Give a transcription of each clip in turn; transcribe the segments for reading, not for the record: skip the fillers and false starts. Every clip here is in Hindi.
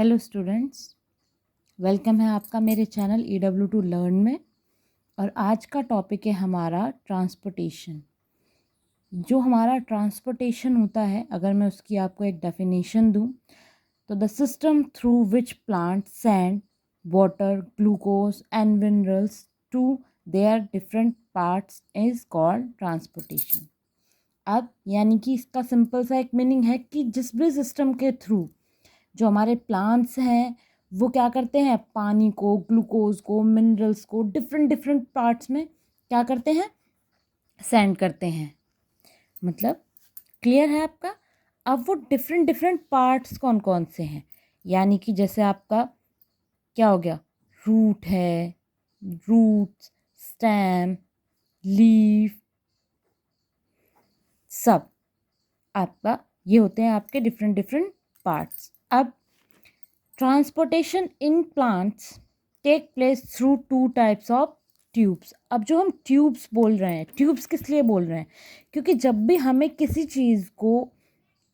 हेलो स्टूडेंट्स, वेलकम है आपका मेरे चैनल EW2 लर्न में। और आज का टॉपिक है हमारा ट्रांसपोर्टेशन। जो हमारा ट्रांसपोर्टेशन होता है, अगर मैं उसकी आपको एक डेफिनेशन दूं तो the system through which plant sends water glucose and minerals to their different parts is called transportation. अब यानी कि इसका सिंपल सा एक मीनिंग है कि जिस भी सिस्टम के थ्रू जो हमारे प्लांट्स हैं वो क्या करते हैं, पानी को, ग्लूकोज को, मिनरल्स को डिफरेंट डिफरेंट पार्ट्स में क्या करते हैं, सेंड करते हैं। मतलब क्लियर है आपका। अब वो डिफरेंट डिफरेंट पार्ट्स कौन कौन से हैं, यानी कि जैसे आपका क्या हो गया, रूट है, रूट्स, स्टेम, लीफ, सब आपका ये होते हैं आपके डिफरेंट डिफरेंट पार्ट्स। अब transportation in plants take place through two types of tubes. अब जो हम ट्यूब्स बोल रहे हैं, ट्यूब्स किस लिए बोल रहे हैं, क्योंकि जब भी हमें किसी चीज़ को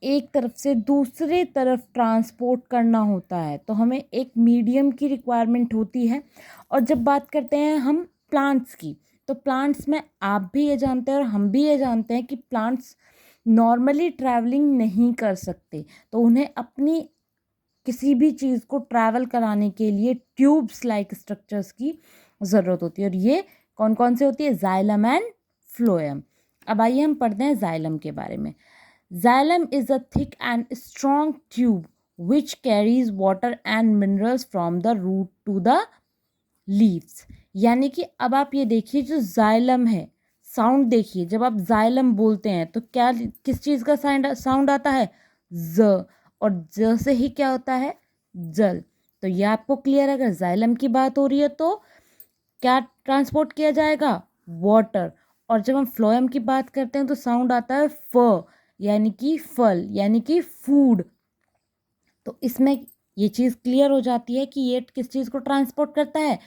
एक तरफ से दूसरे तरफ ट्रांसपोर्ट करना होता है तो हमें एक मीडियम की रिक्वायरमेंट होती है। और जब बात करते हैं हम प्लांट्स की, तो प्लांट्स में आप भी ये जानते हैं और हम भी ये जानते हैं कि प्लांट्स नॉर्मली ट्रैवलिंग नहीं कर सकते, तो उन्हें अपनी किसी भी चीज़ को ट्रैवल कराने के लिए ट्यूब्स लाइक स्ट्रक्चर्स की ज़रूरत होती है। और ये कौन कौन से होती है, जाइलम एंड फ्लोएम। अब आइए हम पढ़ते हैं जाइलम के बारे में। Xylem is a thick and strong tube which carries water and minerals from the root to the leaves. यानी कि अब आप ये देखिए, जो जाइलम है, साउंड देखिए, जब आप जाइलम बोलते हैं तो क्या किस चीज़ का साउंड आता है, ज, और ज से ही क्या होता है, जल। तो ये आपको क्लियर है। अगर जाइलम की बात हो रही है तो क्या ट्रांसपोर्ट किया जाएगा, वाटर। और जब हम फ्लोएम की बात करते हैं तो साउंड आता है फ, यानी कि फल, यानी कि फूड। तो इसमें ये चीज़ क्लियर हो जाती है कि ये किस चीज़ को ट्रांसपोर्ट करता है,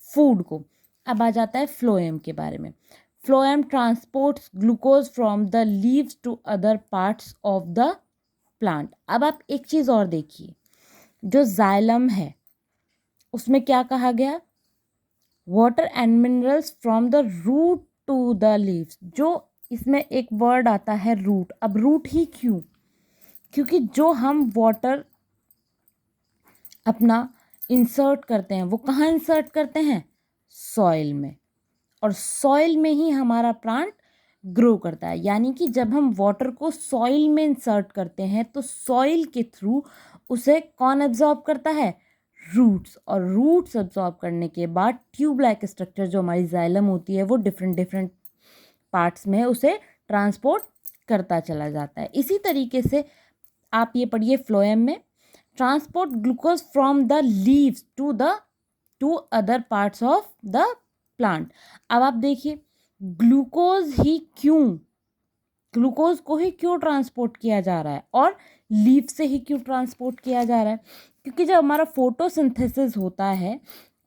फूड को। अब आ जाता है फ्लोएम के बारे में। Phloem transports glucose from the leaves to other parts of the plant. अब आप एक चीज़ और देखिए, जो जाइलम है उसमें क्या कहा गया, water and minerals from the root to the leaves. जो इसमें एक वर्ड आता है रूट। अब रूट ही क्यों, क्योंकि जो हम वाटर अपना इंसर्ट करते हैं वो कहाँ इंसर्ट करते हैं, सॉइल में। और सॉइल में ही हमारा प्लांट ग्रो करता है। यानी कि जब हम वाटर को सॉइल में इंसर्ट करते हैं तो सॉइल के थ्रू उसे कौन एब्जॉर्ब करता है, रूट्स। और रूट्स एब्जॉर्ब करने के बाद ट्यूब लाइक स्ट्रक्चर जो हमारी जाइलम होती है वो डिफरेंट डिफरेंट पार्ट्स में उसे ट्रांसपोर्ट करता चला जाता है। इसी तरीके से आप ये पढ़िए फ्लोएम में, transport glucose from the leaves to other parts of the plant. अब आप देखिए, ग्लूकोज ही क्यों, ग्लूकोज को ही क्यों ट्रांसपोर्ट किया जा रहा है और लीफ से ही क्यों ट्रांसपोर्ट किया जा रहा है, क्योंकि जब हमारा फोटोसिंथेसिस होता है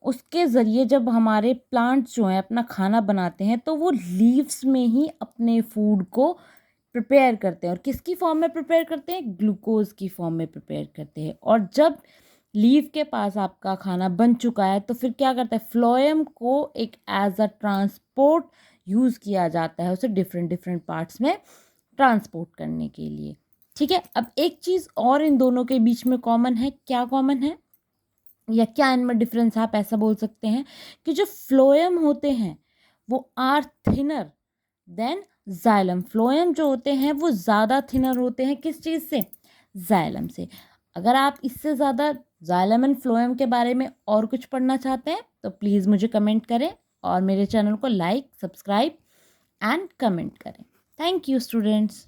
उसके ज़रिए जब हमारे प्लांट्स जो हैं अपना खाना बनाते हैं तो वो लीव्स में ही अपने फूड को प्रिपेयर करते हैं। और किसकी फॉर्म में प्रिपेयर करते हैं, ग्लूकोज की फॉर्म में प्रिपेयर करते हैं। और जब लीफ के पास आपका खाना बन चुका है तो फिर क्या करता है, फ्लोएम को एक एज अ ट्रांसपोर्ट यूज़ किया जाता है उसे डिफरेंट डिफरेंट पार्ट्स में ट्रांसपोर्ट करने के लिए। ठीक है। अब एक चीज़ और इन दोनों के बीच में कॉमन है, क्या कॉमन है या क्या इनमें डिफरेंस, आप ऐसा बोल सकते हैं कि जो फ्लोएम होते हैं वो are thinner than xylem. Phloem जो होते हैं वो ज़्यादा थिनर होते हैं किस चीज़ से, जाइलम से। अगर आप इससे ज़्यादा जाइलम एंड फ्लोएम के बारे में और कुछ पढ़ना चाहते हैं तो प्लीज़ मुझे कमेंट करें और मेरे चैनल को लाइक, सब्सक्राइब एंड कमेंट करें। Thank you students.